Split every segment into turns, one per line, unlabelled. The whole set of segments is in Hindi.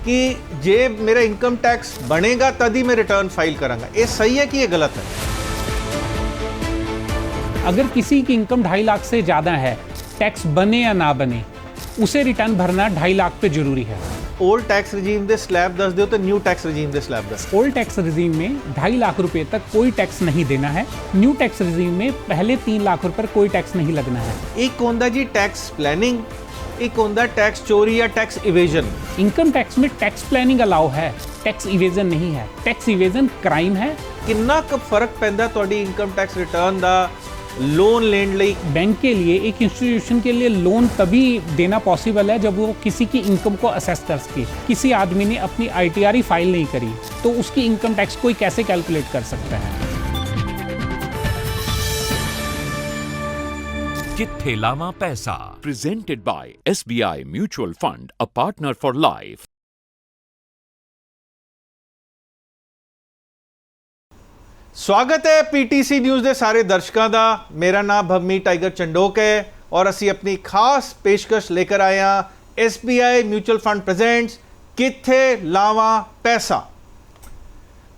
कि जे मेरा इनकम टैक्स बनेगा तद ही मैं रिटर्न फाइल करांगा, ये सही है कि ये गलत है?
अगर किसी की इनकम 2.5 लाख से ज़्यादा है, टैक्स बने या ना बने, उसे रिटर्न भरना 2.5 लाख पे जरूरी है।
ओल्ड टैक्स रजीम दे स्लैब दस दियो तो न्यू टैक्स रजीम दे स्लैब दस।
ओल्ड टैक्स रजीम में 2.5 लाख रुपए तक कोई टैक्स नहीं देना है। न्यू टैक्स रजीम में पहले 3 लाख रुपए पर कोई टैक्स नहीं लगना है।
एक होंदा जी टैक्स प्लानिंग, एक होंदा टैक्स चोरी या टैक्स इवेजन।
इनकम टैक्स में टैक्स प्लानिंग अलाउ है, टैक्स इवेजन नहीं है। टैक्स इवेजन क्राइम है।
कितना क फर्क पैंदा तुहाडी इनकम टैक्स रिटर्न दा लोन लेने लई?
बैंक के लिए, एक इंस्टीट्यूशन के लिए लोन तभी देना पॉसिबल है जब वो किसी की इनकम को असेस कर सके। किसी आदमी ने अपनी ITR ही फाइल नहीं करी तो उसकी इनकम टैक्स कोई कैसे कैलकुलेट कर सकता है?
कित्थे लावां पैसा, presented by SBI Mutual Fund, a partner for life।
स्वागत है PTC न्यूज़ ਦੇ ਸਾਰੇ ਦਰਸ਼ਕਾਂ ਦਾ। ਮੇਰਾ ਨਾਮ ਭਵਮੀ ਟਾਈਗਰ ਚੰਡੋਕ ਹੈ ਔਰ ਅਸੀਂ ਆਪਣੀ ਖਾਸ ਪੇਸ਼ਕਸ਼ ਲੈ ਕੇ ਆਏ ਹਾਂ SBI ਮਿਊਚੁਅਲ ਫੰਡ ਪ੍ਰੈਜ਼ੈਂਟਸ ਕਿੱਥੇ ਲਾਵਾਂ ਪੈਸਾ।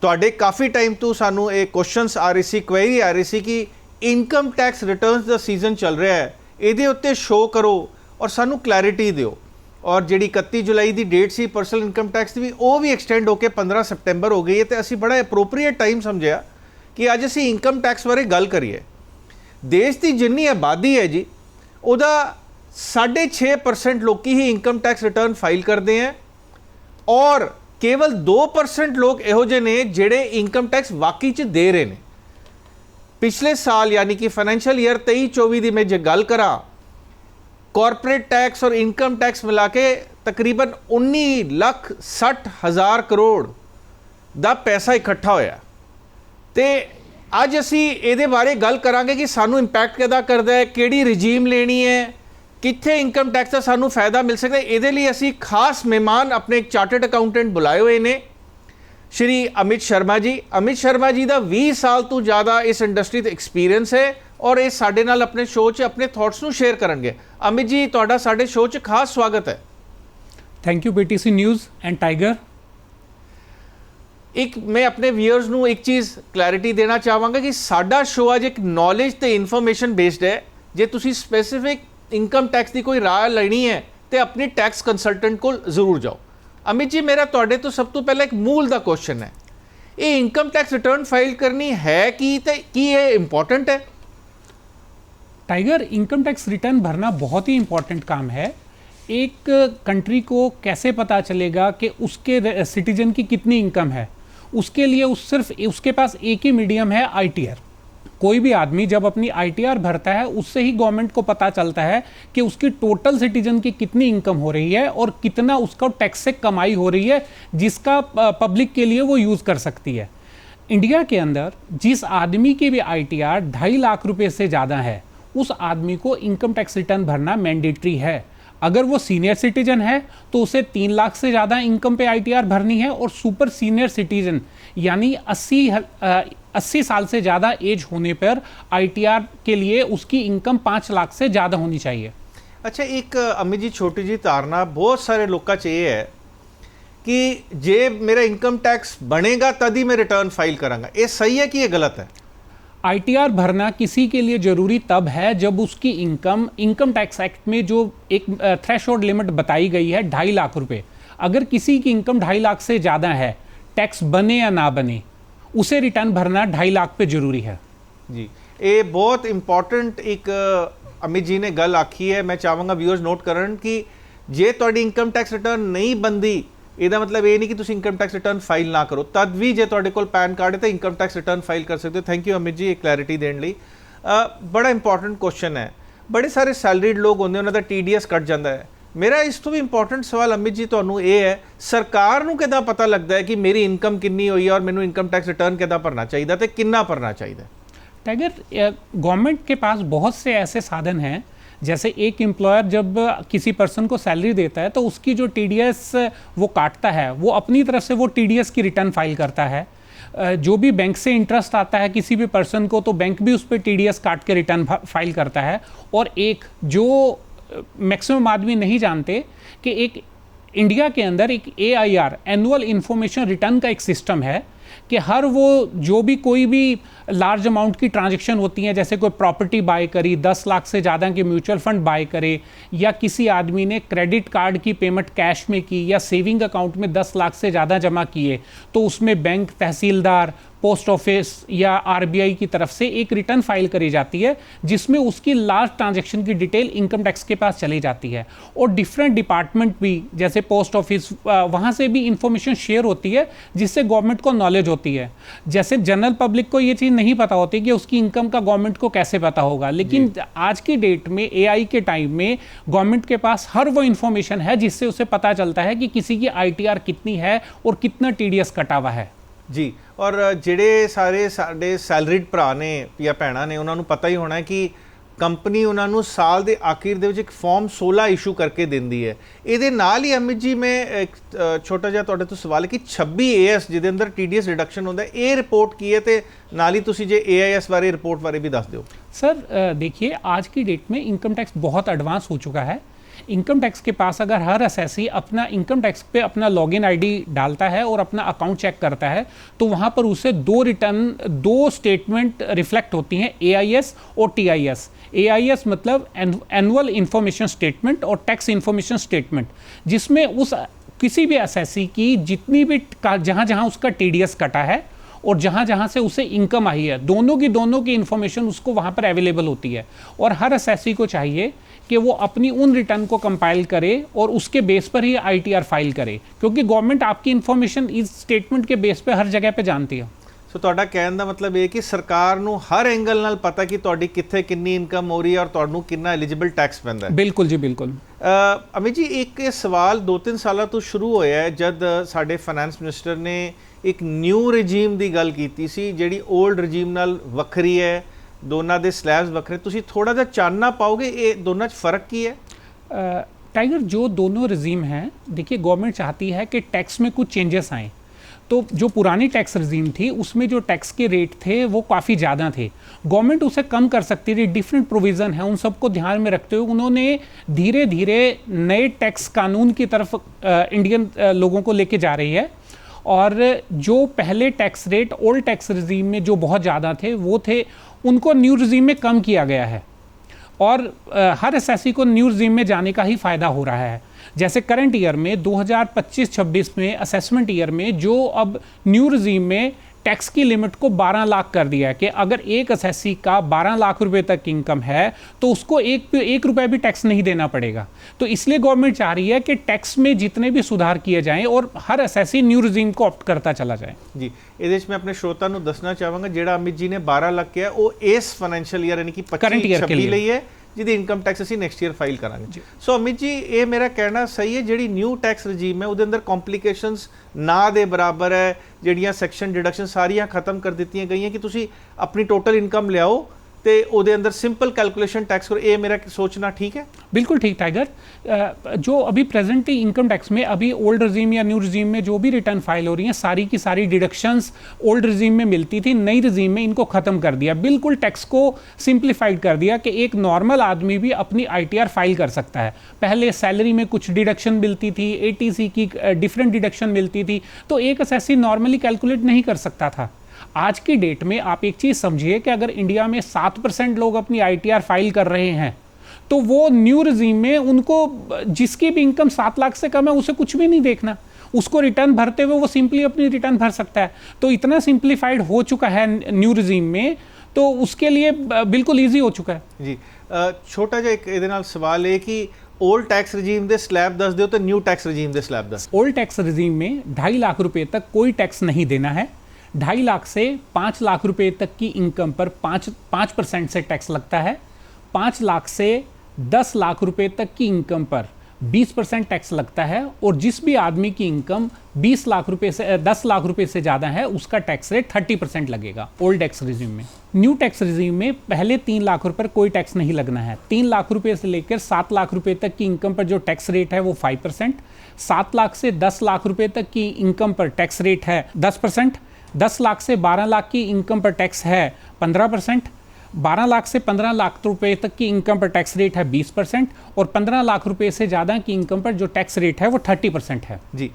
ਤੁਹਾਡੇ ਕਾਫੀ ਟਾਈਮ ਤੋਂ ਸਾਨੂੰ ਇਹ ਕੁਐਸਚਨਸ ਆ ਰਹੀ ਸੀ, ਕੁਐਰੀ ਆ ਰਹੀ ਸੀ ਕਿ ਇਨਕਮ ਟੈਕਸ ਰਿਟਰਨਸ ਦਾ ਸੀਜ਼ਨ ਚੱਲ ਰਿਹਾ ਹੈ, ਇਹਦੇ ਉੱਤੇ ਸ਼ੋਅ ਕਰੋ ਔਰ ਸਾਨੂੰ ਕਲੈਰਿਟੀ ਦਿਓ। ਔਰ ਜਿਹੜੀ 31 ਜੁਲਾਈ ਦੀ ਡੇਟ ਸੀ ਪਰਸਨਲ ਇਨਕਮ ਟੈਕਸ ਦੀ ਉਹ ਵੀ ਐਕਸਟੈਂਡ ਹੋ ਕੇ 15 ਸਤੰਬਰ ਹੋ ਗਈ ਹੈ ਤੇ ਅਸੀਂ ਬੜਾ ਐਪਰੋਪਰੀਏਟ ਟਾਈਮ ਸਮਝਿਆ कि अज असी इनकम टैक्स बारे गल करिए। देश की जिन्नी आबादी है जी उहदा 6.5% लोग ही इनकम टैक्स रिटर्न फाइल करते हैं और केवल 2% लोग इहो जे ने जिहड़े इनकम टैक्स वाकई च दे रहे हैं। पिछले साल यानी कि फाइनैंशियल ईयर 23-24 की मैं जे गल करा, कॉरपोरेट टैक्स और इनकम टैक्स मिला के तकरीबन 19,60,000 करोड़ का पैसा इकट्ठा होया। तो अज असी ये बारे गल करांगे कि सानू इंपैक्ट किदा करदा है, किहड़ी रजीम लेनी है, कित्थे इनकम टैक्स का सानू फायदा मिल सकता है। ये लिए असी खास मेहमान अपने एक चार्टर्ड अकाउंटेंट बुलाए हुए ने, श्री अमित शर्मा जी। अमित शर्मा जी का 20 साल तो ज़्यादा इस इंडस्ट्री का एक्सपीरियंस है और ये साडे नाल अपने शो च अपने थॉट्स नू शेयर करनगे। अमित जी, तुहाडा साडे शो च खास स्वागत है।
Thank you PTC news and tiger.
एक मैं अपने व्यूअर्स नू एक चीज़ क्लैरिटी देना चाहांगा कि साडा शो अज एक नॉलेज ते इन्फॉर्मेशन बेस्ड है। जे तुसी स्पेसिफिक इनकम टैक्स की कोई राय लेनी है तो अपनी टैक्स कंसलटेंट को जरूर जाओ। अमित जी, मेरा तुहाडे तो सब तो पहले एक मूल दा क्वेश्चन है, ये इनकम टैक्स रिटर्न फाइल करनी है कि ये इंपॉर्टेंट है?
टाइगर, इनकम टैक्स रिटर्न भरना बहुत ही इंपॉर्टेंट काम है। एक कंट्री को कैसे पता चलेगा कि उसके सिटीजन की कितनी इनकम है? उसके लिए सिर्फ उसके पास एक ही मीडियम है, ITR। कोई भी आदमी जब अपनी ITR भरता है उससे ही गवर्नमेंट को पता चलता है कि उसकी टोटल सिटीजन की कितनी इनकम हो रही है और कितना उसका टैक्स से कमाई हो रही है जिसका पब्लिक के लिए वो यूज़ कर सकती है। इंडिया के अंदर जिस आदमी की भी ITR 2.5 लाख रुपए से ज़्यादा है उस आदमी को इनकम टैक्स रिटर्न भरना मैंडेटरी है। अगर वो सीनियर सिटीजन है तो उसे 3 लाख से ज़्यादा इनकम पे ITR भरनी है और सुपर सीनियर सिटीजन यानी 80 साल से ज़्यादा एज होने पर ITR के लिए उसकी इनकम 5 लाख से ज़्यादा होनी चाहिए।
अच्छा, एक अमित जी छोटी जी धारणा बहुत सारे लोगों च ये है कि जे मेरा इनकम टैक्स बनेगा तद ही मैं रिटर्न फाइल करांगा, ये सही है कि ये गलत है?
ITR भरना किसी के लिए ज़रूरी तब है जब उसकी इनकम टैक्स एक्ट में जो एक थ्रेशोल्ड लिमिट बताई गई है 2.5 लाख रुपए। अगर किसी की इनकम 2.5 लाख से ज़्यादा है, टैक्स बने या ना बने, उसे रिटर्न भरना 2.5 लाख पे ज़रूरी है।
जी, ये बहुत इंपॉर्टेंट एक अमित जी ने गल आखी है। मैं चाहूँगा व्यूअर्स नोट करन कि जे तुहाडी इनकम टैक्स रिटर्न नहीं बनती, ਇਹਦਾ मतलब ये नहीं कि तुसीं इनकम टैक्स रिटर्न फाइल ना करो, तद भी जे तुहाडे कोल पैन कार्ड है तो इनकम टैक्स रिटर्न फाइल कर सकते हो। थैंक यू अमित जी एक क्लैरिटी देने लई। बड़ा इंपॉर्टेंट क्वेश्चन है। बड़े सारे सैलरीड लोग होंगे, उन्होंने TDS कट जाता है। मेरा इस तो भी इंपॉर्टेंट सवाल अमित जी तुहानू ये है, सरकार नू किदां पता लगता है कि मेरी इनकम कितनी हुई है और मैनू इनकम टैक्स रिटर्न किदां भरना चाहिए ते कितना भरना चाहिए?
टाइगर, गवर्नमेंट के पास बहुत से ऐसे साधन हैं। जैसे एक एम्प्लॉयर जब किसी पर्सन को सैलरी देता है तो उसकी जो TDS वो काटता है, वो अपनी तरफ से वो TDS की रिटर्न फाइल करता है। जो भी बैंक से इंटरेस्ट आता है किसी भी पर्सन को तो बैंक भी उस पर TDS काट के रिटर्न फाइल करता है। और एक जो मैक्सिमम आदमी नहीं जानते कि एक इंडिया के अंदर एक AIR एनुअल इंफॉर्मेशन रिटर्न का एक सिस्टम है कि हर वो जो भी कोई भी लार्ज अमाउंट की ट्रांजैक्शन होती हैं, जैसे कोई प्रॉपर्टी बाय करी, 10 लाख से ज़्यादा के म्यूचुअल फंड बाय करे, या किसी आदमी ने क्रेडिट कार्ड की पेमेंट कैश में की, या सेविंग अकाउंट में 10 लाख से ज़्यादा जमा किए, तो उसमें बैंक, तहसीलदार, पोस्ट ऑफिस या RBI की तरफ से एक रिटर्न फाइल करी जाती है जिसमें उसकी लार्ज ट्रांजैक्शन की डिटेल इनकम टैक्स के पास चली जाती है। और डिफरेंट डिपार्टमेंट भी, जैसे पोस्ट ऑफिस, वहाँ से भी इंफॉर्मेशन शेयर होती है जिससे गवर्नमेंट को नॉलेज होती है। जैसे जनरल पब्लिक को ये चीज़ नहीं पता होती कि उसकी इनकम का गवर्नमेंट को कैसे पता होगा, लेकिन आज की डेट में AI के टाइम में गवर्नमेंट के पास हर वो इंफॉर्मेशन है जिससे उसे पता चलता है कि किसी की ITR कितनी है और कितना TDS कटा हुआ है।
ਜੀ, ਔਰ ਜਿਹੜੇ ਸਾਰੇ ਸਾਡੇ ਸੈਲਰੀਡ ਭਰਾ ਨੇ ਜਾਂ ਭੈਣਾਂ ਨੇ ਉਹਨਾਂ ਨੂੰ ਪਤਾ ਹੀ ਹੋਣਾ ਹੈ ਕਿ ਕੰਪਨੀ ਉਹਨਾਂ ਨੂੰ ਸਾਲ ਦੇ ਆਖਿਰ ਦੇ ਵਿੱਚ ਇੱਕ ਫਾਰਮ 16 ਇਸ਼ੂ ਕਰਕੇ ਦਿੰਦੀ ਹੈ। ਇਹਦੇ ਨਾਲ ਹੀ ਅਮਿਤ ਜੀ, ਮੈਂ ਇੱਕ ਛੋਟਾ ਜਿਹਾ ਤੁਹਾਡੇ ਤੋਂ ਸਵਾਲ ਹੈ ਕਿ 26 AS ਜਿਹਦੇ ਅੰਦਰ TDS ਰਿਡਕਸ਼ਨ ਹੁੰਦਾ ਹੈ, ਇਹ ਰਿਪੋर्ट ਕੀ ਹੈ ਤੇ ਨਾਲ ਹੀ ਤੁਸੀਂ ਜੇ AIS ਬਾਰੇ ਰਿਪੋर्ट ਬਾਰੇ भी ਦੱਸ ਦਿਓ।
सर देखिए, आज की डेट में इनकम टैक्स बहुत एडवांस हो चुका है। इनकम टैक्स के पास अगर हर असेसी अपना इनकम टैक्स पे अपना लॉगिन ID डालता है और अपना अकाउंट चेक करता है, तो वहाँ पर उसे दो स्टेटमेंट रिफ्लेक्ट होती हैं, AIS और TIS। AIS मतलब एनुअल इंफॉर्मेशन स्टेटमेंट और टैक्स इंफॉर्मेशन स्टेटमेंट, जिसमें उस किसी भी असेसी की जितनी भी जहाँ जहाँ उसका TDS कटा है और जहाँ जहाँ से उसे इनकम आई है, दोनों की इंफॉर्मेशन उसको वहाँ पर अवेलेबल होती है। और हर असेसी को चाहिए कि वो अपनी उन रिटर्न को कंपाइल करे और उसके बेस पर ही ITR फाइल करे, क्योंकि गवर्नमेंट आपकी इंफॉर्मेशन इस स्टेटमेंट के बेस पे हर जगह पे जानती है।
ਸੋ ਤੁਹਾਡਾ ਕਹਿਣ ਦਾ ਮਤਲਬ ਇਹ ਕਿ ਸਰਕਾਰ ਨੂੰ ਹਰ ਐਂਗਲ ਨਾਲ ਪਤਾ ਕਿ ਤੁਹਾਡੀ ਕਿੱਥੇ ਕਿੰਨੀ ਇਨਕਮ ਹੋ ਰਹੀ ਹੈ ਔਰ ਤੁਹਾਨੂੰ ਕਿੰਨਾ ਐਲੀਜੀਬਲ ਟੈਕਸ ਪੈਂਦਾ ਹੈ।
ਬਿਲਕੁਲ ਜੀ, ਬਿਲਕੁਲ।
ਅਮਿਤ ਜੀ, ਇੱਕ ਸਵਾਲ 2-3 ਸਾਲਾਂ ਤੋਂ ਸ਼ੁਰੂ ਹੋਇਆ ਹੈ ਜਦ ਸਾਡੇ ਫਾਈਨੈਂਸ ਮਿਨਿਸਟਰ ਨੇ ਇੱਕ ਨਿਊ ਰਜੀਮ ਦੀ ਗੱਲ ਕੀਤੀ ਸੀ ਜਿਹੜੀ 올ਡ ਰਜੀਮ ਨਾਲ ਵੱਖਰੀ ਹੈ, ਦੋਨਾਂ ਦੇ ਸਲੈਬਸ ਵੱਖਰੇ। ਤੁਸੀਂ ਥੋੜਾ ਜਿਹਾ ਚਾਨਣਾ ਪਾਓਗੇ ਇਹ ਦੋਨਾਂ 'ਚ ਫਰਕ ਕੀ ਹੈ?
टाइगर, जो दोनों रजीम हैं, देखिए गवर्नमेंट चाहती है कि टैक्स में कुछ चेंजेस आएँ। तो जो पुरानी टैक्स रजीम थी उसमें जो टैक्स के रेट थे वो काफ़ी ज़्यादा थे, गवर्नमेंट उसे कम कर सकती थी। डिफरेंट प्रोविज़न है, उन सबको ध्यान में रखते हुए उन्होंने धीरे धीरे नए टैक्स कानून की तरफ इंडियन लोगों को लेके जा रही है। और जो पहले टैक्स रेट ओल्ड टैक्स रजीम में जो बहुत ज़्यादा थे वो थे, उनको न्यू रजीम में कम किया गया है और हर असेसी को न्यू रजीम में जाने का ही फ़ायदा हो रहा है। जैसे करंट ईयर में 2025-26 में असेसमेंट ईयर में जो अब न्यू रजीम में टैक्स की लिमिट को 12 लाख कर दिया है कि अगर एक असेसी का 12 लाख रुपए तक इनकम है तो उसको एक रुपये भी टैक्स नहीं देना पड़ेगा। तो इसलिए गवर्नमेंट चाह रही है कि टैक्स में जितने भी सुधार किए जाएं और हर असेसी न्यू रजीम को ऑप्ट करता चला जाए।
जी, ਇਹਦੇ ਵਿੱਚ ਮੈਂ ਆਪਣੇ ਸ਼ਰੋਤਾ ਨੂੰ ਦੱਸਣਾ ਚਾਹਾਂਗਾ ਜਿਹੜਾ ਅਮਿਤ ਜੀ ਨੇ 12 ਲੱਖ ਕਿਹਾ ਉਹ ਇਸ ਫਾਈਨੈਂਸ਼ੀਅਲ ਈਅਰ ਯਾਨੀ ਕਿ 25-26 ਲਈ ਹੈ, ਜਿਹਦੀ ਇਨਕਮ ਟੈਕਸ ਅਸੀਂ ਨੈਕਸਟ ਈਅਰ ਫਾਈਲ ਕਰਾਂਗੇ। ਸੋ ਅਮਿਤ ਜੀ, ਇਹ ਮੇਰਾ ਕਹਿਣਾ ਸਹੀ ਹੈ, ਜਿਹੜੀ ਨਿਊ ਟੈਕਸ ਰਜੀਮ ਹੈ ਉਹਦੇ ਅੰਦਰ ਕੰਪਲਿਕੇਸ਼ਨਸ ਨਾ ਦੇ ਬਰਾਬਰ ਹੈ, ਜਿਹੜੀਆਂ ਸੈਕਸ਼ਨ ਡਿਡਕਸ਼ਨ ਸਾਰੀਆਂ ਖਤਮ ਕਰ ਦਿੱਤੀਆਂ ਗਈਆਂ ਕਿ ਤੁਸੀਂ ਆਪਣੀ ਟੋਟਲ ਇਨਕਮ ਲਿਆਓ ਤੇ ਉਹਦੇ ਅੰਦਰ सिंपल कैलकुलेशन टैक्स करो। ये मेरा सोचना ठीक है?
बिल्कुल ठीक टाइगर। जो अभी प्रेजेंटली इनकम टैक्स में अभी ओल्ड रजीम या न्यू रजीम में जो भी रिटर्न फाइल हो रही हैं सारी की सारी डिडक्शंस ओल्ड रजीम में मिलती थी, नई रजीम में इनको ख़त्म कर दिया, बिल्कुल टैक्स को सिंप्लीफाइड कर दिया कि एक नॉर्मल आदमी भी अपनी ITR फाइल कर सकता है। पहले सैलरी में कुछ डिडक्शन मिलती थी, ATC की डिफरेंट डिडक्शन मिलती थी, तो एक असेसी नॉर्मली कैलकुलेट नहीं कर सकता था। आज की डेट में आप एक चीज़ समझिए कि अगर इंडिया में 7% लोग अपनी ITR फाइल कर रहे हैं तो वो न्यू रजीम में उनको जिसकी भी इनकम 7 लाख से कम है उसे कुछ भी नहीं देखना, उसको रिटर्न भरते हुए वो सिंपली अपनी रिटर्न भर सकता है। तो इतना सिंप्लीफाइड हो चुका है न्यू रजीम में, तो उसके लिए बिल्कुल ईजी हो चुका है।
जी, छोटा ਜਿਹਾ ਇੱਕ ਇਹਦੇ ਨਾਲ ਸਵਾਲ ਹੈ ਕਿ ओल्ड टैक्स रजीम ਦੇ स्लैब दस ਦਿਓ ਤੇ न्यू टैक्स रजीम ਦੇ स्लैब दस।
ओल्ड टैक्स रजीम में 2.5 लाख रुपए तक कोई टैक्स नहीं देना है, 2.5 लाख से 5 लाख रुपए तक की इनकम पर 5% से टैक्स लगता है, 5 लाख से 10 लाख रुपए तक की इनकम पर 20% टैक्स लगता है, और जिस भी आदमी की इनकम 10 लाख रुपए से ज़्यादा है उसका टैक्स रेट 30% लगेगा ओल्ड टैक्स रजीम में। न्यू टैक्स रजीम में पहले 3 लाख रुपए पर कोई टैक्स नहीं लगना है, 3 लाख रुपए से लेकर 7 लाख रुपए तक की इनकम पर जो टैक्स रेट है वो 5%, 7 लाख से 10 लाख रुपए तक की इनकम पर टैक्स रेट है 10%, 10 लाख से 12 लाख की इनकम पर टैक्स है 15%, 12 लाख से 15 लाख रुपए तक की इनकम पर टैक्स रेट है 20% और 15 लाख रुपए से ज़्यादा की इनकम पर जो टैक्स रेट है वो 30% है।
जी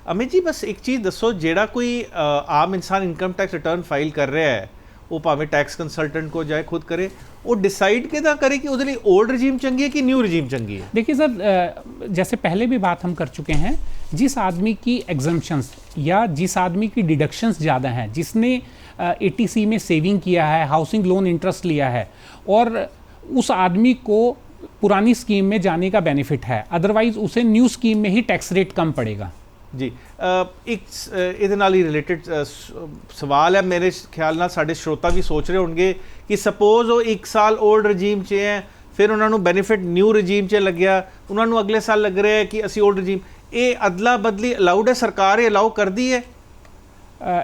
अमित जी बस एक चीज़ दसो, जेड़ा कोई आम इंसान इनकम टैक्स रिटर्न फाइल कर रहा है वो भावें टैक्स कंसल्टेंट को जाए खुद करे, वो डिसाइड किदा करे कि उसके लिए ओल्ड रजीम चंगी है कि न्यू रजीम चंगी है?
देखिए सर, जैसे पहले भी बात हम कर चुके हैं, जिस आदमी की एग्जम्पशंस या जिस आदमी की डिडक्शंस ज़्यादा हैं, जिसने एटीसी में सेविंग किया है, हाउसिंग लोन इंटरेस्ट लिया है, और उस आदमी को पुरानी स्कीम में जाने का बेनिफिट है, अदरवाइज उसे न्यू स्कीम में ही टैक्स रेट कम पड़ेगा।
जी एक ਇਹਦੇ ਨਾਲ ਹੀ ਰਿਲੇਟਡ ਸਵਾਲ ਹੈ ਮੇਰੇ ਖਿਆਲ ਨਾਲ, ਸਾਡੇ श्रोता भी सोच रहे होंगे कि सपोज वो 1 साल ओल्ड रजीम 'ਚ ਹੈ, ਫਿਰ ਉਹਨਾਂ ਨੂੰ ਬੈਨੀਫਿਟ ਨਿਊ ਰਜੀਮ 'ਚ ਲੱਗਿਆ, ਉਹਨਾਂ ਨੂੰ ਅਗਲੇ ਸਾਲ ਲੱਗ ਰਿਹਾ ਹੈ ਕਿ ਅਸੀਂ ओल्ड रजीम, ਇਹ ਅਦਲਾ ਬਦਲੀ ਅਲਾउड है, सरकार ये अलाउ कर दी है?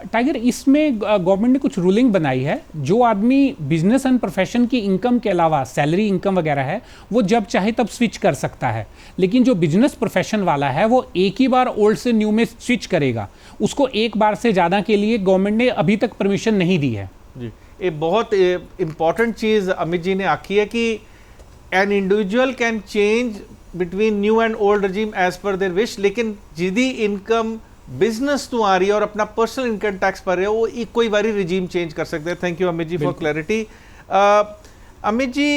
टाइगर, इसमें गवर्नमेंट ने कुछ रूलिंग बनाई है, जो आदमी बिजनेस एंड प्रोफेशन की इनकम के अलावा सैलरी इनकम वगैरह है वो जब चाहे तब स्विच कर सकता है, लेकिन जो बिजनेस प्रोफेशन वाला है वो एक ही बार ओल्ड से न्यू में स्विच करेगा, उसको एक बार से ज़्यादा के लिए गवर्नमेंट ने अभी तक परमिशन नहीं दी है।
जी ये बहुत इंपॉर्टेंट चीज़ अमित जी ने आखी है कि an individual can change between new and old regime as per their wish, लेकिन जिदी इनकम बिजनेस तो आ रही है और अपना पर्सनल इनकम टैक्स भर रहे हो वो एक कोई बारी रजीम चेंज कर सकते हैं। Thank you Amit ji for clarity. Amit ji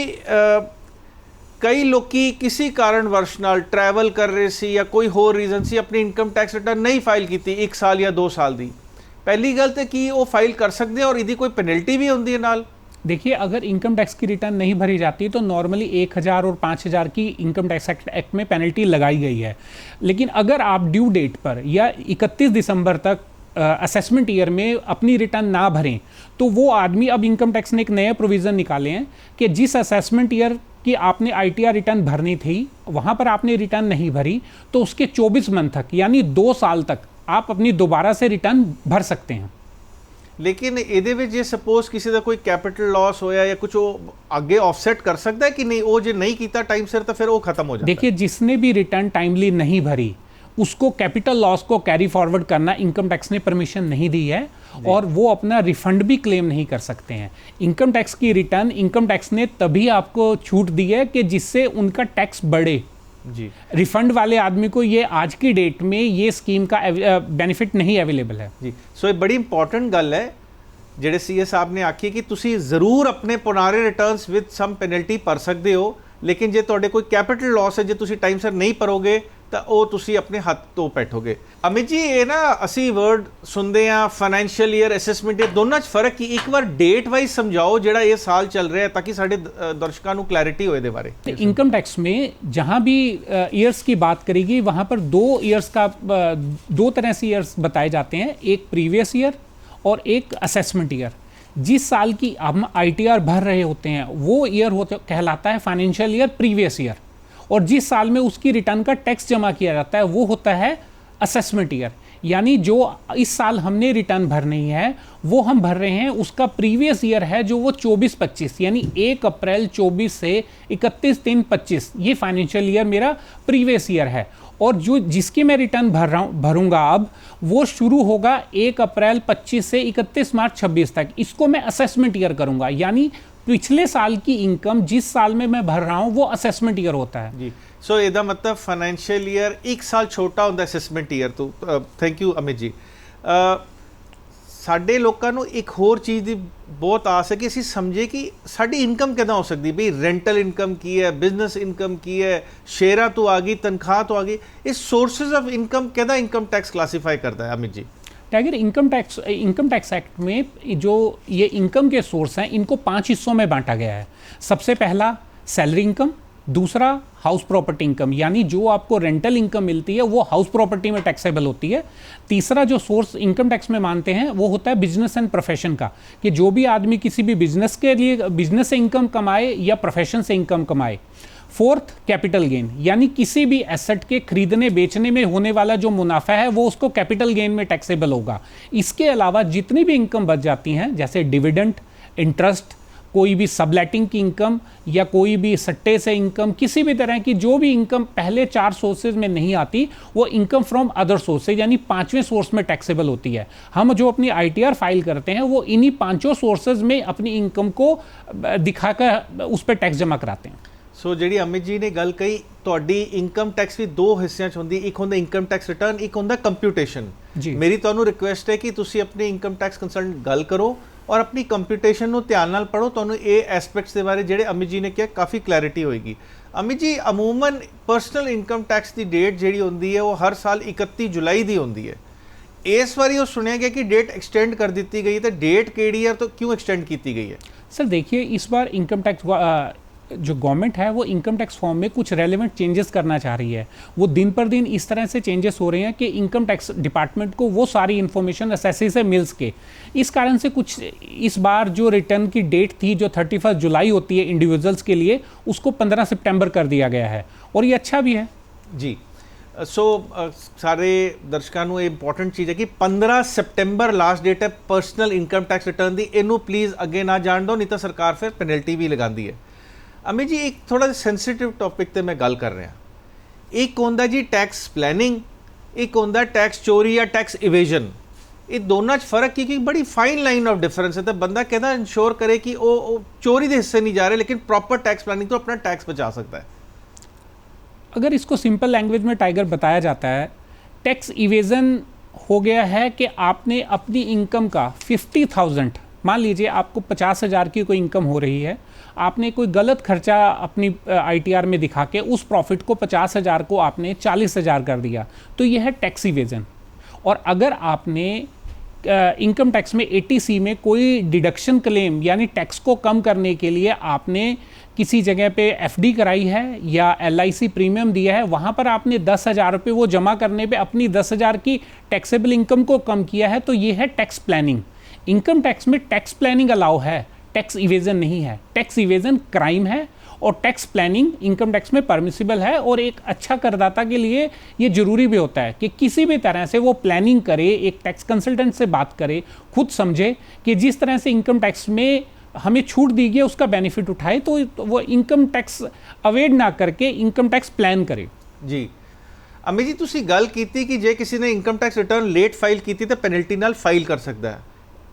कई लोग किसी कारणवश नाल ट्रैवल कर रहे सी या कोई होर रीजन सी अपनी इनकम टैक्स रिटर्न नहीं फाइल की 1 साल या 2 साल दी, पहली गल तो कि वो फाइल कर सकते हैं और इसकी कोई पेनल्टी भी होती है नाल?
देखिए, अगर इनकम टैक्स की रिटर्न नहीं भरी जाती तो नॉर्मली 1000 और 5000 की इनकम टैक्स एक्ट में पेनल्टी लगाई गई है, लेकिन अगर आप ड्यू डेट पर या 31 दिसंबर तक असेसमेंट ईयर में अपनी रिटर्न ना भरें तो वो आदमी, अब इनकम टैक्स ने एक नया प्रोविज़न निकाले हैं कि जिस असेसमेंट ईयर कि आपने ITR रिटर्न भरनी थी वहाँ पर आपने रिटर्न नहीं भरी तो उसके 24 मंथ तक यानी 2 साल तक आप अपनी दोबारा से रिटर्न भर सकते हैं।
लेकिन ये जे सपोज किसी का कोई कैपिटल लॉस होया या कुछ वो आगे ऑफसेट कर सकता है कि नहीं, वो जो नहीं किया टाइम से तो फिर वो खत्म हो जाता है?
देखिए, जिसने भी रिटर्न टाइमली नहीं भरी उसको कैपिटल लॉस को कैरी फॉरवर्ड करना इनकम टैक्स ने परमिशन नहीं दी है और वो अपना रिफंड भी क्लेम नहीं कर सकते हैं। इनकम टैक्स की रिटर्न इनकम टैक्स ने तभी आपको छूट दी है कि जिससे उनका टैक्स बढ़े।
जी,
रिफंड वाले आदमी को ये आज की डेट में ये स्कीम का बेनिफिट नहीं अवेलेबल है।
जी सो ये बड़ी इंपॉर्टेंट गल है ਜਿਹੜੇ सीए साहब ने आखी कि तुसी जरूर अपने पुराने रिटर्न्स विद सम पेनल्टी भर सकते हो, लेकिन जे तुहाडे कोई कैपिटल लॉस है, जे तुसी टाइम सिर नहीं भरोगे तो वो तुसी अपने हाथ तो बैठोगे। अमित जी ये ना असी वर्ड सुनते हैं फाइनेंशियल ईयर असेसमेंट, ये दोनों च फर्क की एक बार डेट वाइज समझाओ जेड़ा ये साल चल रहा है ताकि साडे दर्शकों को क्लैरिटी हो इहदे बारे।
इनकम टैक्स में जहाँ भी ईयर्स की बात करेगी वहाँ पर 2 ईयर्स का 2 तरह से ईयर्स बताए जाते हैं, एक प्रीवियस ईयर और एक असेसमेंट ईयर। जिस साल की हम ITR भर रहे होते हैं वो ईयर होते कहलाता है फाइनेंशियल ईयर प्रीवियस ईयर, और जिस साल में उसकी रिटर्न का टैक्स जमा किया जाता है वो होता है असेसमेंट ईयर। यानी जो इस साल हमने रिटर्न भरनी है वो हम भर रहे हैं, उसका प्रीवियस ईयर है जो वो 24-25 यानी 1 अप्रैल 24 से 31/3/25 ये फाइनेंशियल ईयर मेरा प्रीवियस ईयर है। और जो जिसकी मैं रिटर्न भरूंगा अब वो शुरू होगा 1 अप्रैल 25 से 31 मार्च 26 तक, इसको मैं असेसमेंट ईयर करूंगा। यानी पिछले साल की इनकम जिस साल में मैं भर रहा हूं वो असेसमेंट ईयर होता है।
जी सो ਇਹਦਾ मतलब फाइनेंशियल ईयर 1 साल छोटा ਹੁੰਦਾ ਅਸੈਸਮੈਂਟ ईयर तो थैंक यू अमित जी। ਸਾਡੇ ਲੋਕਾਂ ਨੂੰ ਇੱਕ ਹੋਰ ਚੀਜ਼ ਦੀ ਬਹੁਤ ਆਸ ਹੈ ਕਿ ਅਸੀਂ ਸਮਝੇ ਕਿ ਸਾਡੀ ਇਨਕਮ ਕਿੱਦਾਂ ਹੋ ਸਕਦੀ, ਬਈ ਰੈਂਟਲ ਇਨਕਮ ਕੀ ਹੈ, ਬਿਜ਼ਨਸ ਇਨਕਮ ਕੀ ਹੈ, ਸ਼ੇਅਰਾਂ ਤੋਂ ਆ ਗਈ, ਤਨਖਾਹ ਤੋਂ ਆ ਗਈ, ਇਸ सोर्सेज ऑफ इनकम कितना इनकम टैक्स क्लासीफाई करता है Amit ji?
Tiger, income tax act में जो ये इनकम के सोर्स हैं इनको 5 हिस्सों में बांटा गया है। सबसे पहला सैलरी इनकम, दूसरा हाउस प्रॉपर्टी इनकम यानी जो आपको रेंटल इनकम मिलती है वो हाउस प्रॉपर्टी में टैक्सेबल होती है। तीसरा जो सोर्स इनकम टैक्स में मानते हैं वो होता है बिजनेस एंड प्रोफेशन का, कि जो भी आदमी किसी भी बिजनेस के लिए बिजनेस से इनकम कमाए या प्रोफेशन से इनकम कमाए। फोर्थ कैपिटल गेन, यानी किसी भी एसेट के खरीदने बेचने में होने वाला जो मुनाफा है वो उसको कैपिटल गेन में टैक्सेबल होगा। इसके अलावा जितनी भी इनकम बच जाती हैं जैसे डिविडेंड, इंटरेस्ट, कोई भी सबलेटिंग की इनकम या कोई भी सट्टे से इनकम, किसी भी तरह की जो भी इनकम पहले 4 सोर्सेज में नहीं आती, वो इनकम फ्रॉम अदर सोर्सेज यानी 5वें सोर्स में टैक्सेबल होती है। हम जो अपनी ITR फाइल करते हैं वो इन्हीं 5 सोर्सेज में अपनी इनकम को दिखाकर उस पर टैक्स जमा कराते हैं।
ਸੋ ਜਿਹੜੀ ਅਮਿਤ ਜੀ ਨੇ ਗੱਲ ਕਹੀ, ਤੁਹਾਡੀ ਇਨਕਮ ਟੈਕਸ ਵੀ ਦੋ ਹਿੱਸਿਆਂ 'ਚ ਹੁੰਦੀ, ਇੱਕ ਹੁੰਦਾ ਇਨਕਮ ਟੈਕਸ ਰਿਟਰਨ, ਇੱਕ ਹੁੰਦਾ ਕੰਪਿਊਟੇਸ਼ਨ।
ਜੀ
ਮੇਰੀ ਤੁਹਾਨੂੰ ਰਿਕੁਐਸਟ ਹੈ ਕਿ ਤੁਸੀਂ ਆਪਣੀ ਇਨਕਮ ਟੈਕਸ ਕੰਸਲਟੈਂਟ ਗੱਲ ਕਰੋ ਔਰ ਆਪਣੀ ਕੰਪਿਊਟੇਸ਼ਨ ਨੂੰ ਧਿਆਨ ਨਾਲ ਪੜੋ, ਤੁਹਾਨੂੰ ਇਹ ਐਸਪੈਕਟਸ ਦੇ ਬਾਰੇ ਜਿਹੜੇ ਅਮਿਤ ਜੀ ਨੇ ਕਿਹਾ ਕਾਫੀ ਕਲੈਰਿਟੀ ਹੋਏਗੀ। ਅਮਿਤ ਜੀ, ਅਮੂਮਨ ਪਰਸਨਲ ਇਨਕਮ ਟੈਕਸ ਦੀ ਡੇਟ ਜਿਹੜੀ ਹੁੰਦੀ ਹੈ ਉਹ ਹਰ ਸਾਲ 31 ਜੁਲਾਈ ਦੀ ਹੁੰਦੀ ਹੈ। ਇਸ ਵਾਰੀ ਉਹ ਸੁਣਿਆ ਗਿਆ ਕਿ ਡੇਟ ਐਕਸਟੈਂਡ ਕਰ ਦਿੱਤੀ ਗਈ, ਤਾਂ ਡੇਟ ਕਿਹੜੀ ਹੈ, ਤਾਂ ਕਿਉਂ ਐਕਸਟੈਂਡ ਕੀਤੀ गई है?
सर देखिए, इस बार इनकम टैक्स जो गवर्नमेंट है वो इनकम टैक्स फॉर्म में कुछ रेलेवेंट चेंजेस करना चाह रही है। वो दिन पर दिन इस तरह से चेंजेस हो रहे हैं कि इनकम टैक्स डिपार्टमेंट को वो सारी इन्फॉर्मेशन असेसी से मिल सके। इस कारण से कुछ इस बार जो रिटर्न की डेट थी जो 31 जुलाई होती है इंडिविजुअल्स के लिए, उसको 15 सितंबर कर दिया गया है और ये अच्छा भी है।
जी, सो सारे दर्शकों ਨੂੰ ਇਹ ਇੰਪੋਰਟੈਂਟ ਚੀਜ਼ ਹੈ ਕਿ 15 ਸਤੰਬਰ ਲਾਸਟ ਡੇਟ ਹੈ ਪਰਸਨਲ ਇਨਕਮ ਟੈਕਸ ਰਿਟਰਨ ਦੀ। ਇਹਨੂੰ ਪਲੀਜ਼ ਅੱਗੇ ਨਾ ਜਾਣ ਦਿਓ, ਨਹੀਂ ਤਾਂ ਸਰਕਾਰ ਫਿਰ ਪੈਨਲਟੀ ਵੀ ਲਗਾਉਂਦੀ ਹੈ। ਅਮਿਤ ਜੀ, ਇੱਕ ਥੋੜਾ ਜਿਹਾ ਸੈਂਸਿਟਿਵ ਟੌਪਿਕ ਤੇ ਮੈਂ ਗੱਲ ਕਰ ਰਿਹਾ। ਇੱਕ ਹੁੰਦਾ ਜੀ ਟੈਕਸ ਪਲੈਨਿੰਗ, ਇੱਕ ਹੁੰਦਾ ਟੈਕਸ ਚੋਰੀ ਜਾਂ ਟੈਕਸ ਇਵੇਜਨ। ਇਹ ਦੋਨਾਂ 'ਚ ਫਰਕ ਕੀ ਬੜੀ ਫਾਈਨ ਲਾਈਨ ਆਫ ਡਿਫਰੈਂਸ ਹੈ। ਤਾਂ ਬੰਦਾ ਕਹਿੰਦਾ ਇੰਸ਼ੋਰ ਕਰੇ ਕਿ ਉਹ ਚੋਰੀ ਦੇ ਹਿੱਸੇ ਨਹੀਂ ਜਾ ਰਹੇ, ਲੇਕਿਨ ਪ੍ਰੋਪਰ टैक्स प्लानिंग तो अपना टैक्स बचा सकता है।
अगर इसको सिंपल लैंग्वेज में टाइगर बताया जाता है, टैक्स इवेजन हो गया है कि आपने अपनी इनकम का 50,000, मान लीजिए आपको 50,000 की कोई इनकम हो रही है, आपने कोई गलत खर्चा अपनी ITR में दिखा के उस प्रॉफिट को 50,000 को आपने 40,000 कर दिया, तो यह है टैक्स इवेजन। और अगर आपने इनकम टैक्स में 80C में कोई डिडक्शन क्लेम यानी टैक्स को कम करने के लिए आपने किसी जगह पे FD कराई है या LIC प्रीमियम दिया है, वहाँ पर आपने 10,000 रुपये वो जमा करने पे अपनी 10,000 की टैक्सेबल इनकम को कम किया है, तो ये है टैक्स प्लानिंग। इनकम टैक्स में टैक्स प्लानिंग अलाउ है, टैक्स इवेजन नहीं है। टैक्स इवेजन क्राइम है और टैक्स प्लानिंग इनकम टैक्स में परमिसिबल है। और एक अच्छा करदाता के लिए ये ज़रूरी भी होता है कि किसी भी तरह से वो प्लानिंग करे, एक टैक्स कंसल्टेंट से बात करे, खुद समझे कि जिस तरह से इनकम टैक्स में हमें छूट दी गई उसका बेनिफिट उठाए, तो वो इनकम टैक्स अवॉइड ना करके इनकम टैक्स प्लान करे।
जी अमित जी, तुसी गल कीती कि जे किसी ने income tax return late file की तो पेनल्टी नाल फाइल कर सकता है।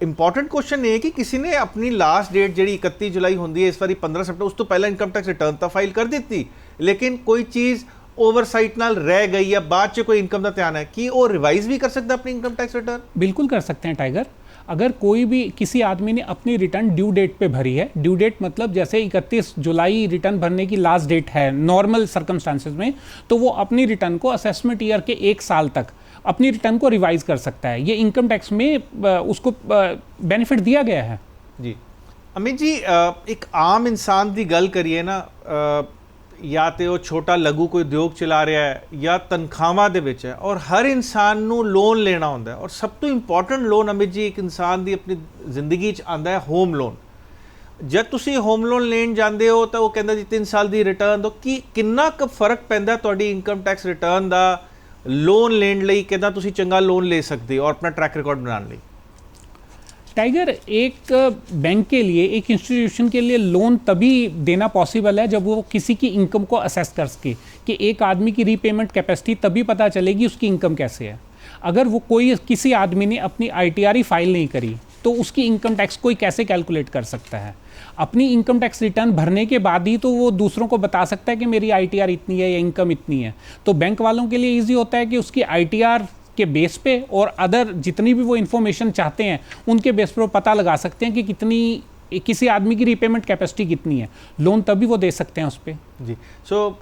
इंपॉर्टेंट क्वेश्चन ये है कि किसी ने अपनी लास्ट डेट जी 31 जुलाई होंगी है, इस बारी 15 सितंबर, उस तो पहले इनकम टैक्स रिटर्न तो फाइल कर दी, लेकिन कोई चीज़ ओवरसाइट नाल रह गई या बाद च कोई इनकम का ध्यान है कि वो रिवाइज भी कर सकता है अपनी इनकम टैक्स रिटर्न?
बिल्कुल कर सकते हैं टाइगर। अगर कोई भी किसी आदमी ने अपनी रिटर्न ड्यू डेट पे भरी है, ड्यू डेट मतलब जैसे 31 जुलाई रिटर्न भरने की लास्ट डेट है नॉर्मल सर्कमस्टांसेस में, तो वो अपनी रिटर्न को असेसमेंट ईयर के 1 साल तक अपनी रिटर्न को रिवाइज कर सकता है। ये इनकम टैक्स में उसको बेनिफिट दिया गया है।
जी अमित जी, एक आम इंसान की गल करिए ना, या तो वो छोटा लघु कोई उद्योग चला रहा है या तनख्वाहां दे विच है, और हर इंसान नू लोन लेना होंदा है, और सब तो इंपॉर्टेंट लोन अमित जी एक इंसान की अपनी जिंदगी च आंदा है होम लोन। जब तुसी होम लोन लेन जाते हो तो वो कहता जी 3 साल की रिटर्न दो, कि कितना क फर्क पैंदा तुहाडी इनकम टैक्स रिटर्न का लोन लेने लई, कहता तुसी चंगा लोन ले सकते हो और अपना ट्रैक रिकॉर्ड बनाने लई?
टाइगर, एक बैंक के लिए, एक इंस्टीट्यूशन के लिए लोन तभी देना पॉसिबल है जब वो किसी की इनकम को असेस कर सके कि एक आदमी की रीपेमेंट कैपेसिटी तभी पता चलेगी उसकी इनकम कैसे है। अगर वो कोई किसी आदमी ने अपनी ITR ही फाइल नहीं करी तो उसकी इनकम टैक्स कोई कैसे कैलकुलेट कर सकता है? अपनी इनकम टैक्स रिटर्न भरने के बाद ही तो वो दूसरों को बता सकता है कि मेरी ITR इतनी है या इनकम इतनी है। तो बैंक वालों के लिए ईजी होता है कि उसकी ITR के बेस पे और अदर जितनी भी वो इन्फॉर्मेशन चाहते हैं उनके बेस पर वो पता लगा सकते हैं कि कितनी किसी आदमी की रीपेमेंट कैपेसिटी कितनी है, लोन तभी वो दे सकते हैं उस पर।
जी, सो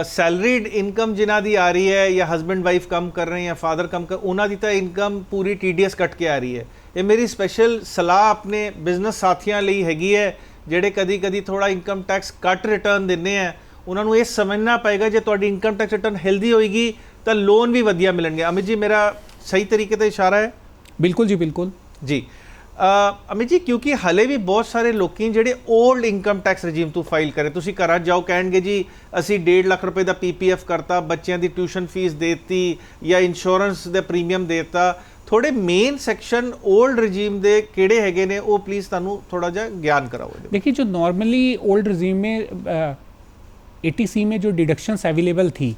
सैलरीड इनकम जिन्हों की आ रही है या हस्बैंड वाइफ काम कर रहे हैं या फादर काम कर, उन्होंने तो इनकम पूरी TDS कट के आ रही है। ये मेरी स्पैशल सलाह अपने बिजनेस साथियों ਲਈ हैगी है ਜਿਹੜੇ कदी थोड़ा इनकम टैक्स कट रिटर्न देने हैं, उन्होंने ये समझना पएगा जे तुहाडी इनकम टैक्स रिटर्न हेल्दी होएगी तो लोन भी वधिया मिलणगे। अमित जी, मेरा सही तरीके से इशारा है?
बिल्कुल जी, बिल्कुल
जी। ਅਮਿਤ ਜੀ ਕਿਉਂਕਿ ਹਲੇ ਵੀ ਬਹੁਤ ਸਾਰੇ ਲੋਕੀ ਜਿਹੜੇ 올ਡ ਇਨਕਮ ਟੈਕਸ ਰਜੀਮ ਤੋਂ ਫਾਈਲ ਕਰੇ, ਤੁਸੀਂ ਘਰਾਂ ਜਾਓ ਕਹਿਣਗੇ ਜੀ ਅਸੀਂ 1.5 ਲੱਖ ਰੁਪਏ ਦਾ PPF ਕਰਤਾ, ਬੱਚਿਆਂ ਦੀ ਟਿਊਸ਼ਨ ਫੀਸ ਦੇਤੀ ਜਾਂ ਇੰਸ਼ੋਰੈਂਸ ਦੇ ਪ੍ਰੀਮੀਅਮ ਦੇਤਾ। ਥੋੜੇ ਮੇਨ सेक्शन ओल्ड रजीम ਦੇ ਕਿਹੜੇ ਹੈਗੇ ਨੇ ਉਹ ਪਲੀਜ਼ ਤੁਹਾਨੂੰ ਥੋੜਾ ਜਿਹਾ ਗਿਆਨ कराओ।
देखिए जो नॉर्मली ओल्ड रजीम में 80C में जो डिडक्शंस अवेलेबल थी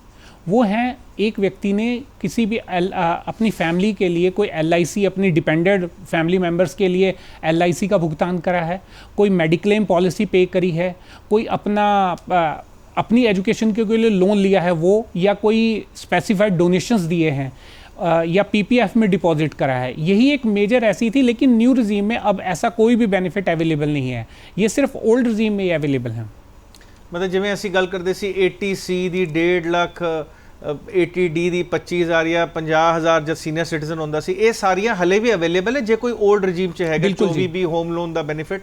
वो हैं, एक व्यक्ति ने किसी भी अपनी फैमिली के लिए कोई LIC, अपनी डिपेंडेंट फैमिली मेम्बर्स के लिए LIC का भुगतान करा है, कोई मेडिक्लेम पॉलिसी पे करी है, कोई अपनी एजुकेशन के लिए लोन लिया है वो, या कोई स्पेसिफाइड डोनेशंस दिए हैं या PPF में डिपॉजिट करा है। यही एक मेजर ऐसी थी, लेकिन न्यू रजीम में अब ऐसा कोई भी बेनिफिट अवेलेबल नहीं है, ये सिर्फ ओल्ड रजीम में ही अवेलेबल है।
मतलब जिवें असीं गल करते सी 80C ਦੀ 1.5 ਲੱਖ 80D ਦੀ 25,000 ਜਾਂ 50,000 ਜਦ ਸੀਨੀਅਰ ਸਿਟੀਜ਼ਨ ਹੁੰਦਾ ਸੀ, ਇਹ ਸਾਰੀਆਂ ਹਲੇ ਵੀ ਅਵੇਲੇਬਲ ਹੈ ਜੇ ਕੋਈ 올ਡ ਰਜੀਮ 'ਚ ਹੈਗਾ 24B home loan the benefit.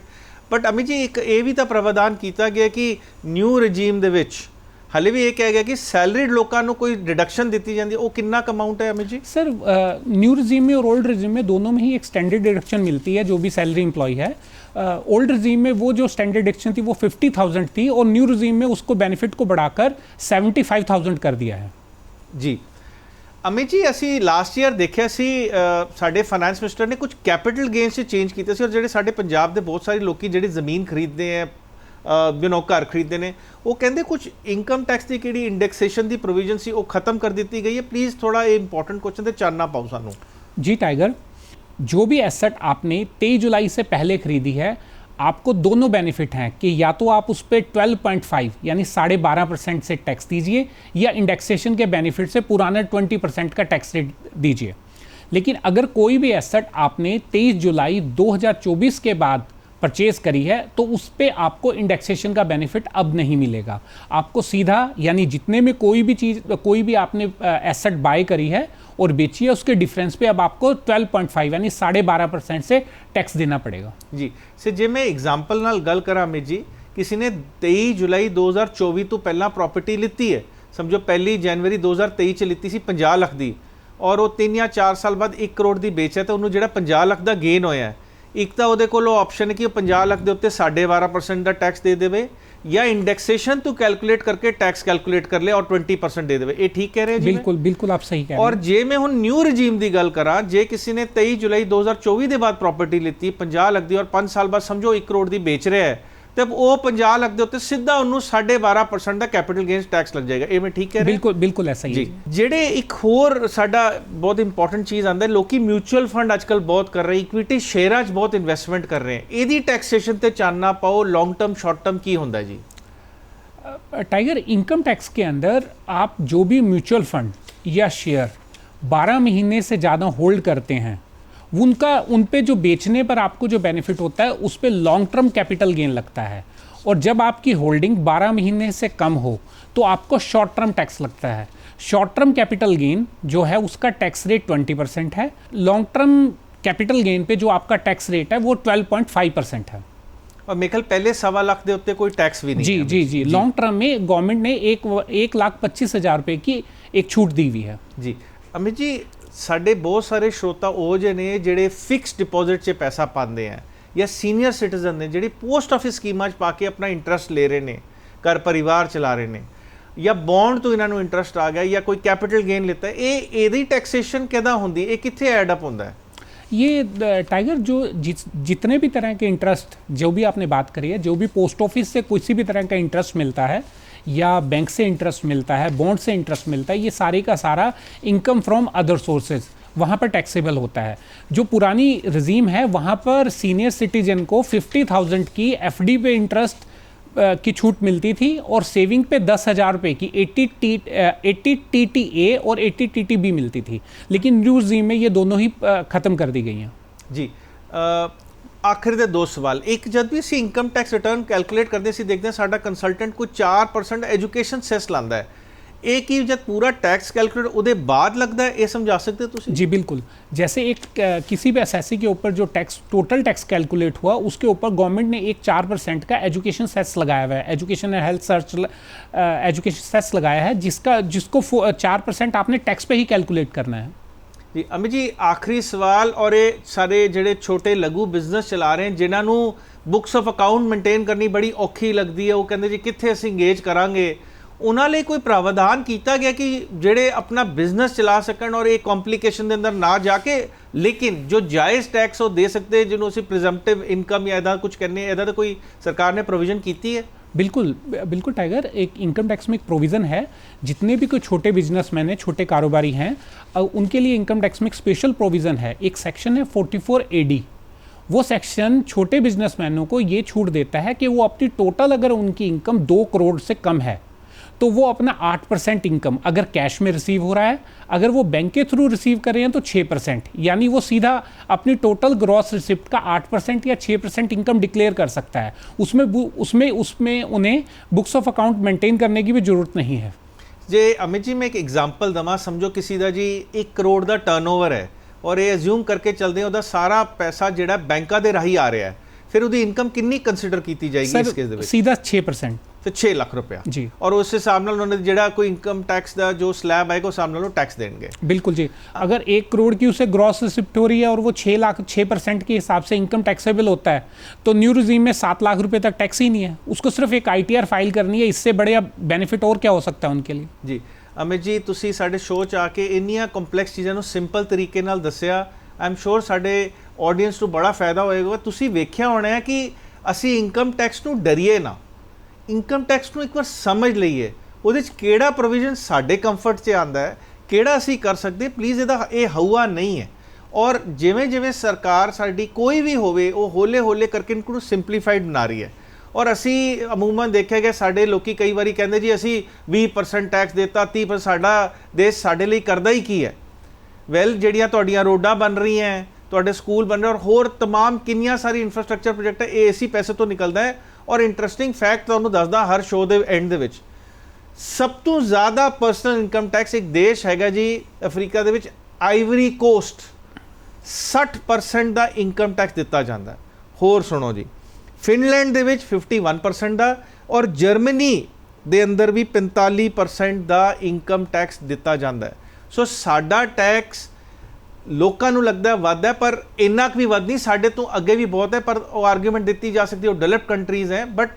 But Amit ਜੀ ਇੱਕ ਇਹ ਵੀ ਤਾਂ ਪ੍ਰਾਵਧਾਨ ਕੀਤਾ ਗਿਆ ਕਿ ਨਿਊ ਰਜੀਮ ਦੇ ਵਿੱਚ हले भी ये कहा गया कि सैलरीड लोगों को कोई डिडक्शन दी जाती है, वो कितना अमाउंट है अमित जी?
सर न्यू रजीम में और ओल्ड रजीम में दोनों में ही एक स्टैंडर्ड डिडक्शन मिलती है जो भी सैलरी एम्प्लॉय है। ओल्ड रजीम में वो जो स्टैंडर्ड डिडक्शन थी वो 50,000 थी और न्यू रजीम में उसको बेनिफिट को बढ़ाकर 75,000 कर दिया है।
जी अमित जी असी लास्ट ईयर देखिया सी साडे फाइनेंस मिनिस्टर ने कुछ कैपिटल गेन्स चेंज किए सी और ਜਿਹੜੇ ਸਾਡੇ ਪੰਜਾਬ ਦੇ ਬਹੁਤ ਸਾਰੇ ਲੋਕੀ ਜਿਹੜੇ ਜ਼ਮੀਨ ਖਰੀਦਦੇ ਆ घर खरीदते हैं वो कहते कुछ इनकम टैक्स की किहड़ी इंडैक्सेशन की प्रोविजन सी वो खत्म कर दी गई है। प्लीज़ थोड़ा ये इंपॉर्टेंट क्वेश्चन ते चानना पाओ सानू।
जी टाइगर, जो भी एसेट आपने 23 जुलाई से पहले खरीदी है आपको दोनों बेनिफिट हैं कि या तो आप उस पर 12.5 यानी 12.5% से टैक्स दीजिए या इंडेक्सेशन के बेनिफिट से पुराना 20% का टैक्स रेट दीजिए। लेकिन अगर कोई भी एसेट आपने 23 जुलाई 2024 के बाद परचेज करी है तो उस पर आपको इंडेक्सेशन का बेनिफिट अब नहीं मिलेगा। आपको सीधा यानी जितने में कोई भी चीज़ कोई भी आपने एसेट बाय करी है और बेची है उसके डिफरेंस पे अब आपको 12.5 यानी 12.5% से टैक्स देना पड़ेगा।
जी से जे मैं एग्जाम्पल नाल गल करा अमित जी, किसी ने 23 जुलाई 2024 तो पहला प्रॉपर्टी लीती है, समझो 1 जनवरी 2023 च लीती सी 50 ਲੱਖ ਦੀ और वो 3 या 4 साल बाद 1 ਕਰੋੜ ਦੀ बेचा तो उन्होंने ਜਿਹੜਾ 50 ਲੱਖ ਦਾ गेन होया है, एक तो वो कोल ऑप्शन है कि 50 ਲੱਖ ਦੇ ਉੱਤੇ 12.5% ਦਾ टैक्स दे देवे या इंडेक्सेशन तो कैलकुलेट करके टैक्स कैलकुलेट कर ले और 20% दे देवे। ये ठीक कह रहे हैं जी?
बिल्कुल बिल्कुल आप सही कह रहे हैं।
और जे मैं हुण न्यू रजीम की गल करा, जे किसी ने 23 जुलाई 2024 के बाद प्रॉपर्टी लीती 50 ਲੱਖ ਦੀ और 5 साल बाद समझो 1 ਕਰੋੜ ਦੀ बेच रहा है तो वो 50 ਲੱਖ ਦੇ ਉੱਤੇ ਸਿੱਧਾ ਉਹਨੂੰ 12.5% ਦਾ कैपिटल गेन्स टैक्स लग जाएगा। ये मैं ठीक कह रहा?
बिल्कुल बिल्कुल ऐसा ही
जी। ਜਿਹੜੇ ਇੱਕ ਹੋਰ ਸਾਡਾ ਬਹੁਤ ਇੰਪੋਰਟੈਂਟ ਚੀਜ਼ ਆਂਦਾ, ਲੋਕੀ ਮਿਊਚੁਅਲ ਫੰਡ ਅੱਜਕੱਲ ਬਹੁਤ ਕਰ ਰਹੇ, ਇਕੁਇਟੀ ਸ਼ੇਅਰਾਂ 'ਚ ਬਹੁਤ ਇਨਵੈਸਟਮੈਂਟ ਕਰ ਰਹੇ, ਇਹਦੀ ਟੈਕਸੇਸ਼ਨ ਤੇ ਚਾਨਣਾ ਪਾਓ। ਲੌਂਗ ਟਰਮ शॉर्ट टर्म की होता है जी?
टाइगर, इनकम टैक्स के अंदर आप जो भी म्यूचुअल फंड या शेयर 12 महीने से ज़्यादा होल्ड करते हैं उन पे जो बेचने पर आपको जो बेनिफिट होता है उस पे लॉन्ग टर्म कैपिटल गेन लगता है। और जब आपकी होल्डिंग 12 महीने से कम हो तो आपको शॉर्ट टर्म टैक्स लगता है। शॉर्ट टर्म कैपिटल गेन जो है उसका टैक्स रेट 20% है। लॉन्ग टर्म कैपिटल गेन पे जो आपका टैक्स रेट है वो 12.5% है।
और मेरे ख्याल पहले 1.25 लाख के उत्ते कोई टैक्स भी नहीं
जी
है।
जी जी लॉन्ग टर्म में गवर्नमेंट ने 1,25,000 रुपए की एक छूट दी हुई है।
जी अमित जी, साडे बहुत सारे श्रोता ਉਹ ਜੇ ਨੇ ਜਿਹੜੇ ਫਿਕਸ ਡਿਪੋਜ਼ਿਟ 'ਚ ਪੈਸਾ ਪਾਉਂਦੇ ਆ ਜਾਂ ਸੀਨੀਅਰ ਸਿਟੀਜ਼ਨ ਨੇ ਜਿਹੜੇ ਪੋਸਟ ਆਫਿਸ ਸਕੀਮਾਂ 'ਚ ਪਾ ਕੇ ਆਪਣਾ ਇੰਟਰਸਟ ਲੈ ਰਹੇ ਨੇ, ਘਰ ਪਰਿਵਾਰ ਚਲਾ ਰਹੇ ਨੇ, ਜਾਂ ਬੌਂਡ ਤੋਂ ਇਹਨਾਂ ਨੂੰ ਇੰਟਰਸਟ ਆ ਗਿਆ ਜਾਂ ਕੋਈ ਕੈਪੀਟਲ ਗੇਨ ਲਿੱਤਾ, ਇਹਦੀ ਟੈਕਸੇਸ਼ਨ ਕਿੱਦਾਂ ਹੁੰਦੀ, ਇਹ ਕਿੱਥੇ ਐਡ ਅਪ ਹੁੰਦਾ है?
ये टाइगर जो जितने भी तरह के इंटरेस्ट जो भी आपने बात करी है, जो भी पोस्ट ऑफिस से किसी भी तरह का इंटरेस्ट मिलता है या बैंक से इंटरेस्ट मिलता है, बॉन्ड से इंटरेस्ट मिलता है, ये सारे का सारा इनकम फ्रॉम अदर सोर्सेज वहाँ पर टैक्सेबल होता है। जो पुरानी रजीम है वहाँ पर सीनियर सिटीजन को 50,000 की FD पे इंटरेस्ट की छूट मिलती थी और सेविंग पे 10,000 रुपये की 80 TTA और 80 TTB मिलती थी। लेकिन न्यू रजीम में ये दोनों ही ख़त्म कर दी गई हैं।
जी आखिर ਦੇ ਦੋ ਸਵਾਲ। ਇੱਕ, ਜਦ ਵੀ ਅਸੀਂ ਇਨਕਮ ਟੈਕਸ ਰਿਟਰਨ ਕੈਲਕੂਲੇਟ ਕਰਦੇ ਸੀ ਦੇਖਦੇ ਹਾਂ ਸਾਡਾ ਕੰਸਲਟੈਂਟ ਕੋਈ 4% ਐਜੂਕੇਸ਼ਨ ਸੈਸ ਲਾਂਦਾ ਹੈ, ਇਹ ਕੀ जब पूरा टैक्स कैलकुलेट उसके बाद लगता है, ये समझा सकते हो तुसी?
जी बिल्कुल। जैसे एक किसी भी एसएससी के ऊपर जो टोटल टैक्स कैलकुलेट हुआ उसके ऊपर गवर्नमेंट ने एक 4% का एजुकेशन सेस लगाया हुआ है, education and health search education cess लगाया है जिसको 4% आपने टैक्स पे ही कैलकुलेट करना है।
ਜੀ ਅਮਿਤ ਜੀ, ਆਖਰੀ ਸਵਾਲ, ਔਰ ਇਹ ਸਾਰੇ ਜਿਹੜੇ ਛੋਟੇ ਲਘੂ ਬਿਜ਼ਨਸ ਚਲਾ ਰਹੇ ਜਿਨ੍ਹਾਂ ਨੂੰ ਬੁੱਕਸ ਆਫ ਅਕਾਊਂਟ ਮੇਨਟੇਨ ਕਰਨੀ ਬੜੀ ਔਖੀ ਲੱਗਦੀ ਹੈ, ਉਹ ਕਹਿੰਦੇ ਜੀ ਕਿੱਥੇ ਅਸੀਂ ਇੰਗੇਜ ਕਰਾਂਗੇ, ਉਹਨਾਂ ਲਈ ਕੋਈ ਪ੍ਰਾਵਧਾਨ ਕੀਤਾ ਗਿਆ ਕਿ ਜਿਹੜੇ ਆਪਣਾ ਬਿਜ਼ਨਸ ਚਲਾ ਸਕਣ ਔਰ ਇਹ ਕੰਪਲਿਕੇਸ਼ਨ ਦੇ ਅੰਦਰ ਨਾ ਜਾ ਕੇ, ਲੇਕਿਨ ਜੋ ਜਾਇਜ਼ ਟੈਕਸ ਉਹ ਦੇ ਸਕਦੇ, ਜਿਹਨੂੰ ਅਸੀਂ ਪ੍ਰੀਜ਼ੰਪਟਿਵ ਇਨਕਮ ਜਾਂ ਇਹਦਾ ਕੁਝ ਕਹਿੰਦੇ, ਇਹਦਾ ਤਾਂ ਕੋਈ ਸਰਕਾਰ ਨੇ प्रोविजन ਕੀਤੀ है?
बिल्कुल बिल्कुल टाइगर, एक इनकम टैक्स में एक प्रोविज़न है, जितने भी कोई छोटे बिजनेसमैन हैं, छोटे कारोबारी हैं, उनके लिए इनकम टैक्स में एक स्पेशल प्रोविज़न है। एक सेक्शन है 44 AD। वो सेक्शन छोटे बिजनेसमैनों को ये छूट देता है कि वो अपनी टोटल, अगर उनकी इनकम 2 करोड़ से कम है तो वो अपना 8% इनकम अगर कैश में रिसीव हो रहा है, अगर वो बैंक के थ्रू रिसीव कर रहे हैं तो 6%, यानी वो सीधा अपनी टोटल ग्रॉस रिसिप्ट का 8% या 6% इनकम डिक्लेयर कर सकता है। उसमें उन्हें बुक्स ऑफ अकाउंट मेंटेन करने की भी जरूरत नहीं है।
जे अमित जी, मैं एक एग्जाम्पल दवा, समझो किसी का जी 1 करोड़ का टर्नओवर है और ये अज्यूम करके चलते हैं सारा पैसा जो बैंकों के राही आ रहा है, फिर उसकी इनकम कितनी कंसीडर की जाएगी इस केस दे विच?
सीधा 6%,
तो 6 लाख रुपया
जी। और
उस हिसाब नाल उन्होंने जेड़ा कोई इनकम टैक्स का जो स्लैब आएगा उस हिसाब नाल टैक्स देंगे।
बिल्कुल जी। अगर 1 करोड़ की उसे ग्रॉस रिसिप्ट हो रही है और वो 6% के हिसाब से इनकम टैक्सेबल होता है, तो न्यू रिजीम में 7 लाख रुपए तक टैक्स ही नहीं है, उसको सिर्फ एक ITR फाइल करनी है। इससे बड़े बेनिफिट और क्या हो सकता है उनके लिए?
जी अमित जी, तुसी साडे शो च आके इन्नियां कंपलैक्स चीज़ां नूं सिंपल तरीके नाल दस्सिया, आई एम श्योर साडे ऑडियंस नूं बड़ा फायदा होएगा। तुसी वेख्या होना है कि असी इनकम टैक्स नूं डरीए ना, इनकम टैक्स नूं एक बार समझ लईए, ਉਹਦੇ 'ਚ ਕਿਹੜਾ ਪ੍ਰੋਵੀਜ਼ਨ ਸਾਡੇ ਕੰਫਰਟ 'ਚ ਆਂਦਾ ਹੈ, ਕਿਹੜਾ ਅਸੀਂ ਕਰ ਸਕਦੇ। ਪਲੀਜ਼ ਇਹਦਾ ਇਹ ਹਊਆ ਨਹੀਂ ਹੈ। ਔਰ ਜਿਵੇਂ ਜਿਵੇਂ ਸਰਕਾਰ ਸਾਡੀ ਕੋਈ ਵੀ ਹੋਵੇ, ਉਹ ਹੌਲੇ ਹੌਲੇ ਕਰਕੇ ਇਹਨੂੰ ਨੂੰ ਸਿੰਪਲੀਫਾਈਡ ਬਣਾ ਰਹੀ ਹੈ। ਔਰ ਅਸੀਂ ਅਮੂਮਨ ਦੇਖਿਆ ਗਿਆ, ਸਾਡੇ ਲੋਕੀ ਕਈ ਵਾਰੀ ਕਹਿੰਦੇ ਜੀ ਅਸੀਂ 20% ਟੈਕਸ ਦਿੱਤਾ, 30%, ਸਾਡਾ ਦੇਸ਼ ਸਾਡੇ ਲਈ ਕਰਦਾ ਹੀ ਕੀ ਹੈ। ਵੈਲ, ਜਿਹੜੀਆਂ ਤੁਹਾਡੀਆਂ ਰੋਡਾਂ ਬਣ ਰਹੀਆਂ, ਤੁਹਾਡੇ ਸਕੂਲ ਬਣ ਰਹੇ, ਔਰ ਹੋਰ तमाम ਕਿੰਨੀਆਂ ਸਾਰੀ ਇਨਫਰਾਸਟ੍ਰਕਚਰ ਪ੍ਰੋਜੈਕਟ ਹੈ, ਇਹ ਇਸੇ ਪੈਸੇ ਤੋਂ ਨਿਕਲਦਾ ਹੈ। ਔਰ ਇੰਟਰਸਟਿੰਗ ਫੈਕਟ ਤੁਹਾਨੂੰ ਦੱਸਦਾ ਹਰ ਸ਼ੋਅ ਦੇ ਐਂਡ ਦੇ ਵਿੱਚ, ਸਭ ਤੋਂ ਜ਼ਿਆਦਾ ਪਰਸਨਲ ਇਨਕਮ ਟੈਕਸ ਇੱਕ ਦੇਸ਼ ਹੈਗਾ ਜੀ ਅਫਰੀਕਾ ਦੇ ਵਿੱਚ, ਆਈਵਰੀ ਕੋਸਟ, 60% ਦਾ ਇਨਕਮ ਟੈਕਸ ਦਿੱਤਾ ਜਾਂਦਾ। ਹੋਰ ਸੁਣੋ ਜੀ, ਫਿਨਲੈਂਡ ਦੇ ਵਿੱਚ 51% ਦਾ, ਔਰ ਜਰਮਨੀ ਦੇ ਅੰਦਰ ਵੀ 45% ਦਾ ਇਨਕਮ ਟੈਕਸ ਦਿੱਤਾ ਜਾਂਦਾ। ਸੋ ਸਾਡਾ ਟੈਕਸ ਲੋਕਾਂ ਨੂੰ ਲੱਗਦਾ ਵੱਧ ਹੈ, ਪਰ ਇੰਨਾ ਕੁ ਵੀ ਵੱਧ ਨਹੀਂ, ਸਾਡੇ ਤੋਂ ਅੱਗੇ ਵੀ ਬਹੁਤ ਹੈ। ਪਰ ਉਹ ਆਰਗੂਮੈਂਟ ਦਿੱਤੀ ਜਾ ਸਕਦੀ, ਉਹ ਡਿਵੈਲਪਡ ਕੰਟਰੀਜ਼ ਹੈ, ਬਟ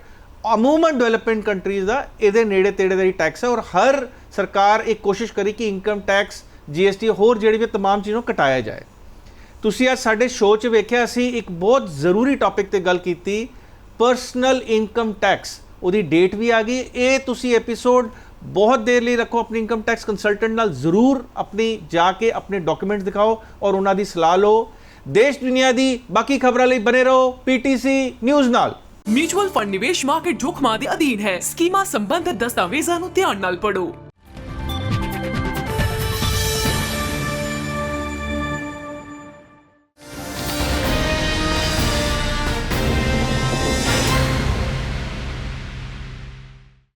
ਅਮੂਮਨ ਡਿਵੈਲਪਿੰਗ ਕੰਟਰੀਜ਼ ਦਾ ਇਹਦੇ ਨੇੜੇ ਤੇੜੇ ਦਾ ਹੀ ਟੈਕਸ ਹੈ। ਔਰ ਹਰ ਸਰਕਾਰ ਇੱਕ ਕੋਸ਼ਿਸ਼ ਕਰੀ ਕਿ ਇਨਕਮ ਟੈਕਸ, GST, ਹੋਰ ਜਿਹੜੀ ਵੀ तमाम ਚੀਜ਼ਾਂ ਘਟਾਇਆ ਜਾਏ। ਤੁਸੀਂ ਅੱਜ ਸਾਡੇ ਸ਼ੋਅ 'ਚ ਵੇਖਿਆ, ਅਸੀਂ ਇੱਕ ਬਹੁਤ ਜ਼ਰੂਰੀ ਟੌਪਿਕ ਤੇ ਗੱਲ ਕੀਤੀ, ਪਰਸਨਲ ਇਨਕਮ ਟੈਕਸ। ਉਹਦੀ ਡੇਟ ਵੀ ਆ ਗਈ। ਇਹ ਤੁਸੀਂ ਐਪੀਸੋਡ बहुत देर लिए रखो, अपनी इनकम टैक्स कंसल्टेंट नाल जरूर अपनी जाके अपने डॉक्यूमेंट्स दिखाओ और उन्हां दी सलाह लो। देश दुनिया दी बाकी खबरां लई बने रहो PTC न्यूज़ नाल।
म्यूचुअल फंड निवेश मार्केट जोखिमां दे अधीन है। स्कीमां संबंधित दस्तावेज़ां नूं ध्यान नाल पढ़ो।